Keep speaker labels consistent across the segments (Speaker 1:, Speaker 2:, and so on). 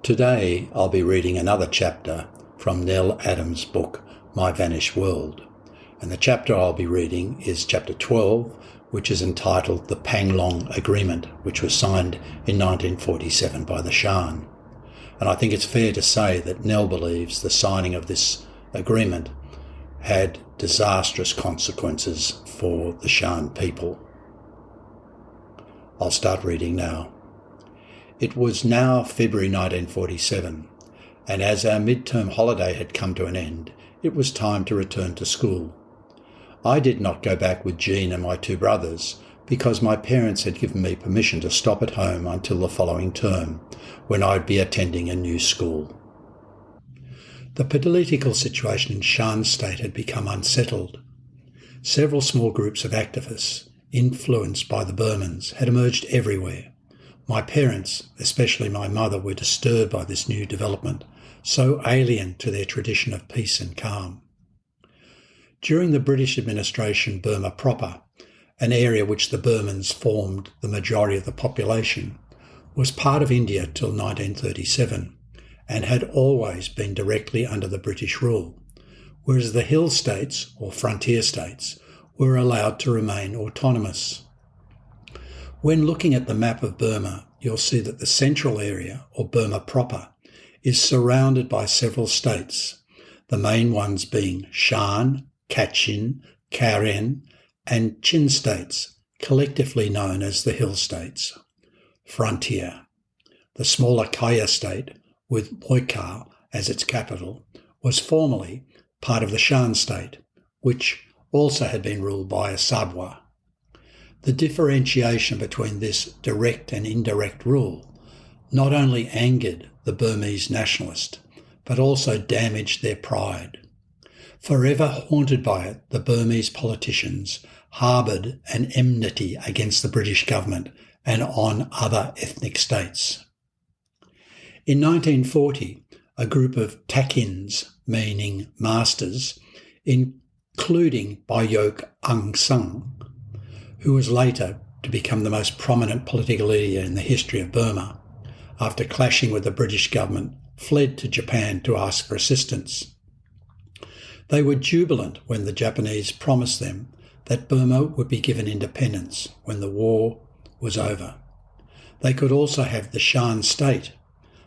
Speaker 1: Today I'll be reading another chapter from Nel Adams' book, My Vanished World. And the chapter I'll be reading is chapter 12, which is entitled The Panglong Agreement, which was signed in 1947 by the Shan. And I think it's fair to say that Nel believes the signing of this agreement had disastrous consequences for the Shan people. I'll start reading now. It was now February 1947, and as our midterm holiday had come to an end, it was time to return to school. I did not go back with Jean and my two brothers because my parents had given me permission to stop at home until the following term, when I'd be attending a new school. The political situation in Shan State had become unsettled. Several small groups of activists, influenced by the Burmans, had emerged everywhere. My parents, especially my mother, were disturbed by this new development, so alien to their tradition of peace and calm. During the British administration, Burma proper, an area which the Burmans formed the majority of the population, was part of India till 1937 and had always been directly under the British rule, whereas the hill states, or frontier states, were allowed to remain autonomous. When looking at the map of Burma, you'll see that the central area, or Burma proper, is surrounded by several states, the main ones being Shan, Kachin, Karen, and Chin states, collectively known as the Hill States. Frontier. The smaller Kaya state, with Moikar as its capital, was formerly part of the Shan state, which also had been ruled by a Sawbwa. The differentiation between this direct and indirect rule not only angered the Burmese nationalists, but also damaged their pride. Forever haunted by it, the Burmese politicians harboured an enmity against the British government and on other ethnic states. In 1940, a group of takins, meaning masters, including Bayok Aung San, who was later to become the most prominent political leader in the history of Burma, after clashing with the British government, fled to Japan to ask for assistance. They were jubilant when the Japanese promised them that Burma would be given independence when the war was over. They could also have the Shan State,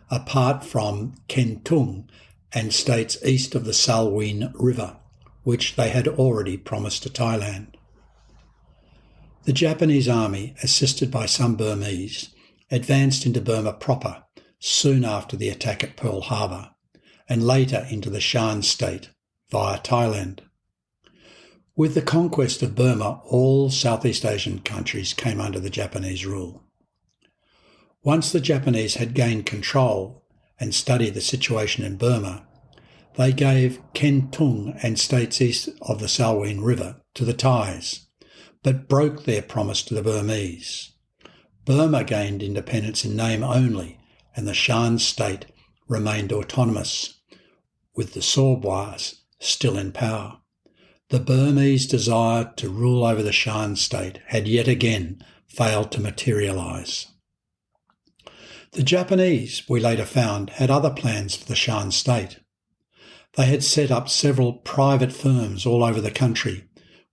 Speaker 1: apart from Kentung and states east of the Salween River, which they had already promised to Thailand. The Japanese army, assisted by some Burmese, advanced into Burma proper soon after the attack at Pearl Harbor, and later into the Shan State via Thailand. With the conquest of Burma, all Southeast Asian countries came under the Japanese rule. Once the Japanese had gained control and studied the situation in Burma, they gave Kentung and states east of the Salween River to the Thais, but broke their promise to the Burmese. Burma gained independence in name only, and the Shan State remained autonomous, with the Sawbwas still in power. The Burmese desire to rule over the Shan State had yet again failed to materialise. The Japanese, we later found, had other plans for the Shan State. They had set up several private firms all over the country,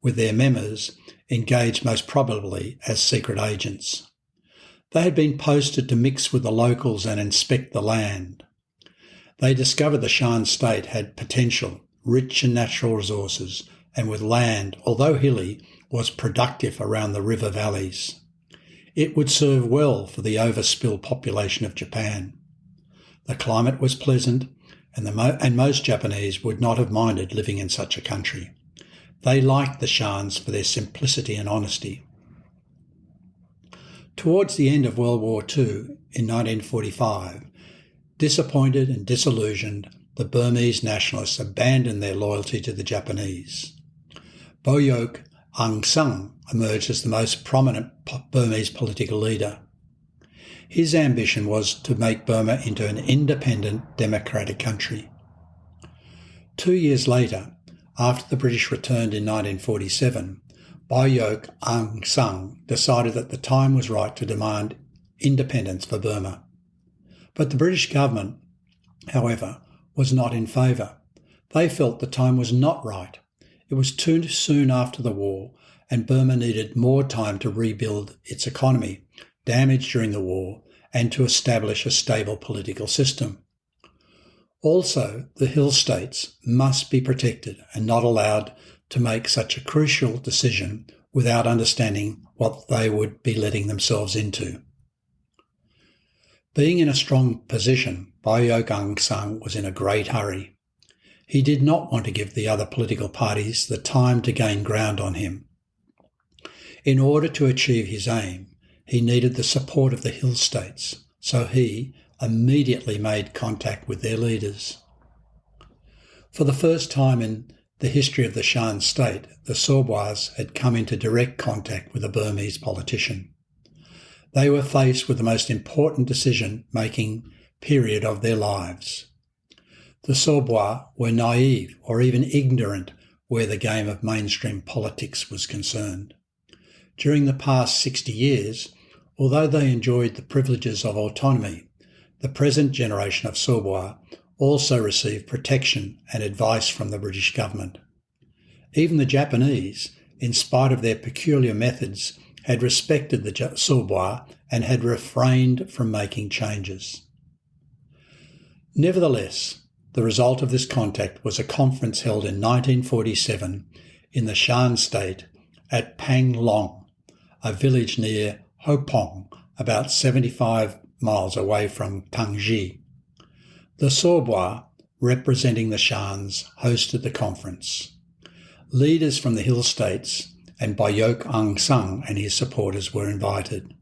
Speaker 1: with their members engaged most probably as secret agents. They had been posted to mix with the locals and inspect the land. They discovered the Shan State had potential, rich in natural resources, and with land, although hilly, was productive around the river valleys. It would serve well for the overspill population of Japan. The climate was pleasant, and most Japanese would not have minded living in such a country. They liked the Shans for their simplicity and honesty. Towards the end of World War II, in 1945, disappointed and disillusioned, the Burmese nationalists abandoned their loyalty to the Japanese. Bayok Aung San emerged as the most prominent Burmese political leader. His ambition was to make Burma into an independent, democratic country. 2 years later, after the British returned in 1947, Bayok Aung San decided that the time was right to demand independence for Burma. But the British government, however, was not in favour. They felt the time was not right. It was too soon after the war, and Burma needed more time to rebuild its economy, damaged during the war, and to establish a stable political system. Also, the hill states must be protected and not allowed to make such a crucial decision without understanding what they would be letting themselves into. Being in a strong position, Bayok Aung San was in a great hurry. He did not want to give the other political parties the time to gain ground on him. In order to achieve his aim, he needed the support of the hill states, so he immediately made contact with their leaders. For the first time in the history of the Shan State, the Sawbwas had come into direct contact with a Burmese politician. They were faced with the most important decision-making period of their lives. The Sawbwa were naive or even ignorant where the game of mainstream politics was concerned. During the past 60 years, although they enjoyed the privileges of autonomy, the present generation of Sawbwa also received protection and advice from the British government. Even the Japanese, in spite of their peculiar methods, had respected the Sawbwa and had refrained from making changes. Nevertheless, the result of this contact was a conference held in 1947 in the Shan State at Panglong, a village near Hopong, about 75 miles away from Tangji. The Sawbwa, representing the Shans, hosted the conference. Leaders from the hill states and Bayok Aung San and his supporters were invited.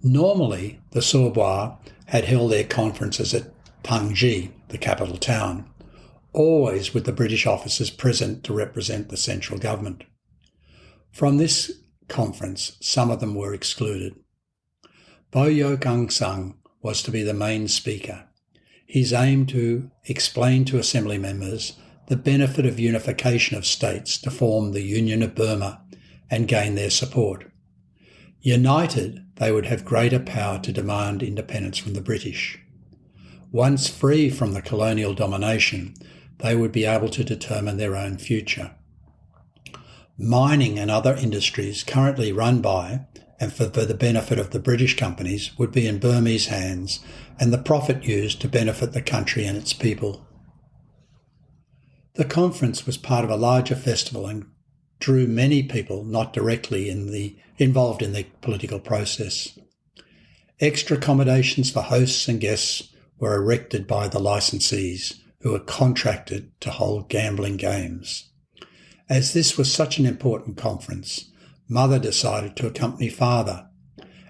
Speaker 1: Normally, the Sawbwa had held their conferences at Tangji, the capital town, always with the British officers present to represent the central government. From this conference, some of them were excluded. Bayok Aung San was to be the main speaker. His aim to explain to assembly members the benefit of unification of states to form the Union of Burma and gain their support. United, they would have greater power to demand independence from the British. Once free from the colonial domination, they would be able to determine their own future. Mining and other industries currently run by and for the benefit of the British companies would be in Burmese hands and the profit used to benefit the country and its people. The conference was part of a larger festival and drew many people not directly involved in the political process. Extra accommodations for hosts and guests were erected by the licensees who were contracted to hold gambling games. As this was such an important conference, Mother decided to accompany Father,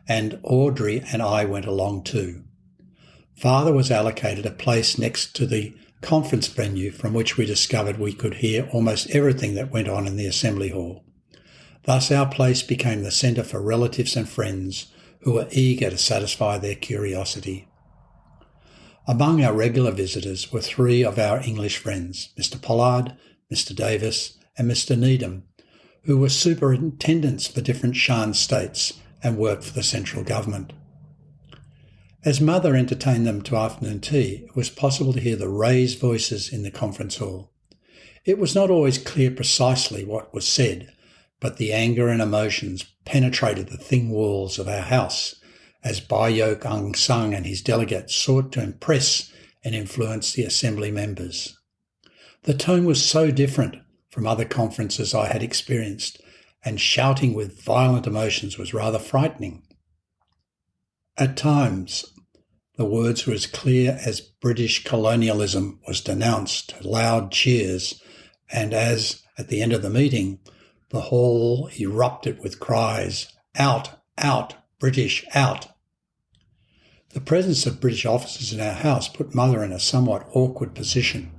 Speaker 1: and Audrey and I went along too. Father was allocated a place next to the conference venue from which we discovered we could hear almost everything that went on in the assembly hall. Thus our place became the centre for relatives and friends who were eager to satisfy their curiosity. Among our regular visitors were three of our English friends, Mr. Pollard, Mr. Davis and Mr. Needham, who were superintendents for different Shan states and worked for the central government. As Mother entertained them to afternoon tea, it was possible to hear the raised voices in the conference hall. It was not always clear precisely what was said, but the anger and emotions penetrated the thin walls of our house as Bayok Aung San and his delegates sought to impress and influence the assembly members. The tone was so different from other conferences I had experienced, and shouting with violent emotions was rather frightening. At times, the words were as clear as British colonialism was denounced to loud cheers, and as, at the end of the meeting, the hall erupted with cries, "Out, out, British, out!" The presence of British officers in our house put Mother in a somewhat awkward position.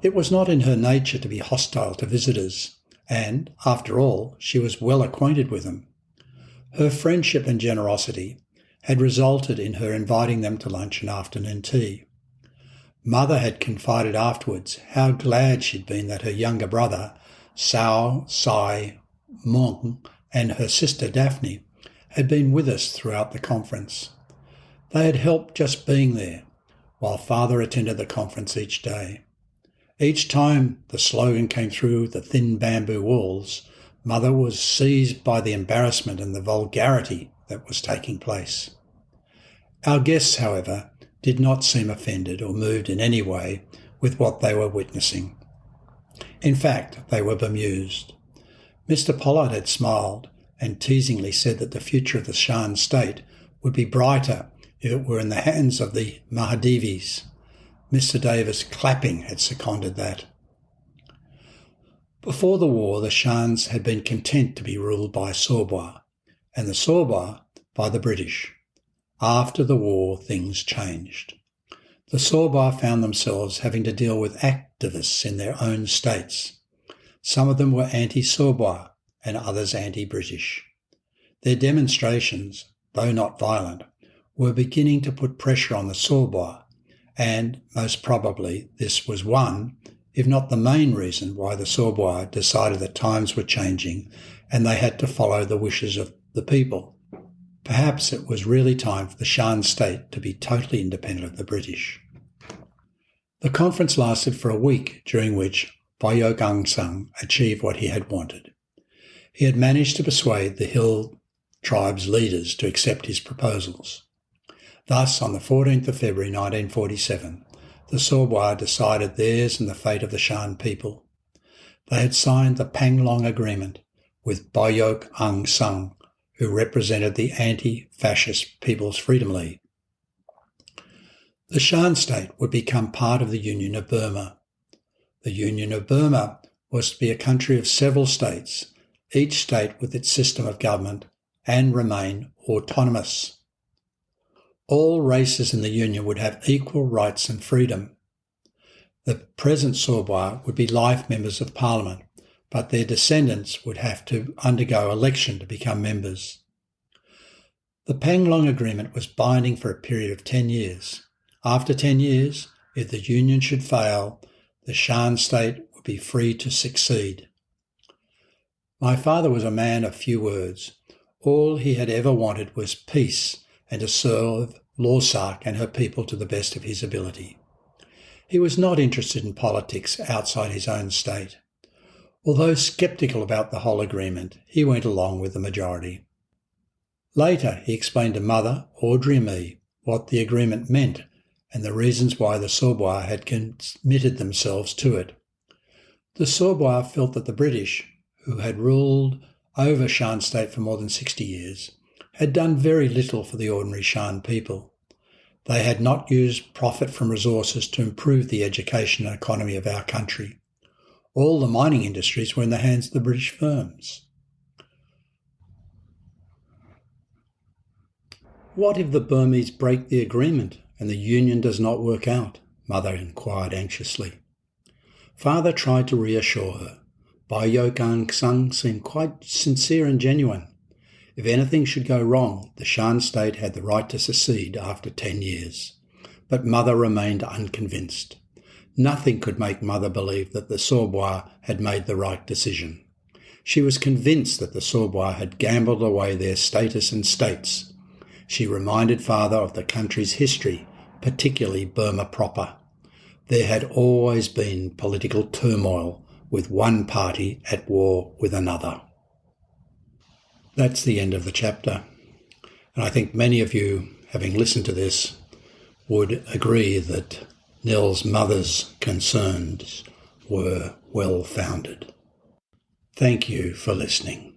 Speaker 1: It was not in her nature to be hostile to visitors, and, after all, she was well acquainted with them. Her friendship and generosity had resulted in her inviting them to lunch and afternoon tea. Mother had confided afterwards how glad she'd been that her younger brother, Sao Sai Mong, and her sister Daphne had been with us throughout the conference. They had helped just being there, while Father attended the conference each day. Each time the slogan came through the thin bamboo walls, Mother was seized by the embarrassment and the vulgarity that was taking place. Our guests, however, did not seem offended or moved in any way with what they were witnessing. In fact, they were bemused. Mr. Pollard had smiled and teasingly said that the future of the Shan State would be brighter if it were in the hands of the Mahadevis. Mr. Davis, clapping, had seconded that. Before the war, the Shans had been content to be ruled by Sawbwa, and the Sawbwa by the British. After the war, things changed. The Sawbwa found themselves having to deal with activists in their own states. Some of them were anti-Sawbwa and others anti-British. Their demonstrations, though not violent, were beginning to put pressure on the Sawbwa, and most probably this was one, if not the main reason why the Sawbwa decided that times were changing and they had to follow the wishes of the people. Perhaps it was really time for the Shan State to be totally independent of the British. The conference lasted for a week, during which Bayok Aung San achieved what he had wanted. He had managed to persuade the Hill tribe's leaders to accept his proposals. Thus, on the 14th of February 1947, the Sawbwa decided theirs and the fate of the Shan people. They had signed the Panglong Agreement with Bayok Aung San, who represented the anti-fascist People's Freedom League. The Shan State would become part of the Union of Burma. The Union of Burma was to be a country of several states, each state with its system of government, and remain autonomous. All races in the Union would have equal rights and freedom. The present Sawbwa would be life members of Parliament, but their descendants would have to undergo election to become members. The Panglong Agreement was binding for a period of 10 years. After 10 years, if the Union should fail, the Shan State would be free to succeed. My father was a man of few words. All he had ever wanted was peace and to serve Lawksawk and her people to the best of his ability. He was not interested in politics outside his own state. Although sceptical about the whole agreement, he went along with the majority. Later, he explained to Mother, Audrey and me what the agreement meant and the reasons why the Sawbwa had committed themselves to it. The Sawbwa felt that the British, who had ruled over Shan State for more than 60 years, had done very little for the ordinary Shan people. They had not used profit from resources to improve the education and economy of our country. All the mining industries were in the hands of the British firms. What if the Burmese break the agreement and the union does not work out? Mother inquired anxiously. Father tried to reassure her. Bayok Aung San seemed quite sincere and genuine. If anything should go wrong, the Shan State had the right to secede after 10 years. But Mother remained unconvinced. Nothing could make Mother believe that the Sawbwa had made the right decision. She was convinced that the Sawbwa had gambled away their status and states. She reminded Father of the country's history, particularly Burma proper. There had always been political turmoil, with one party at war with another. That's the end of the chapter. And I think many of you, having listened to this, would agree that Nel's mother's concerns were well-founded. Thank you for listening.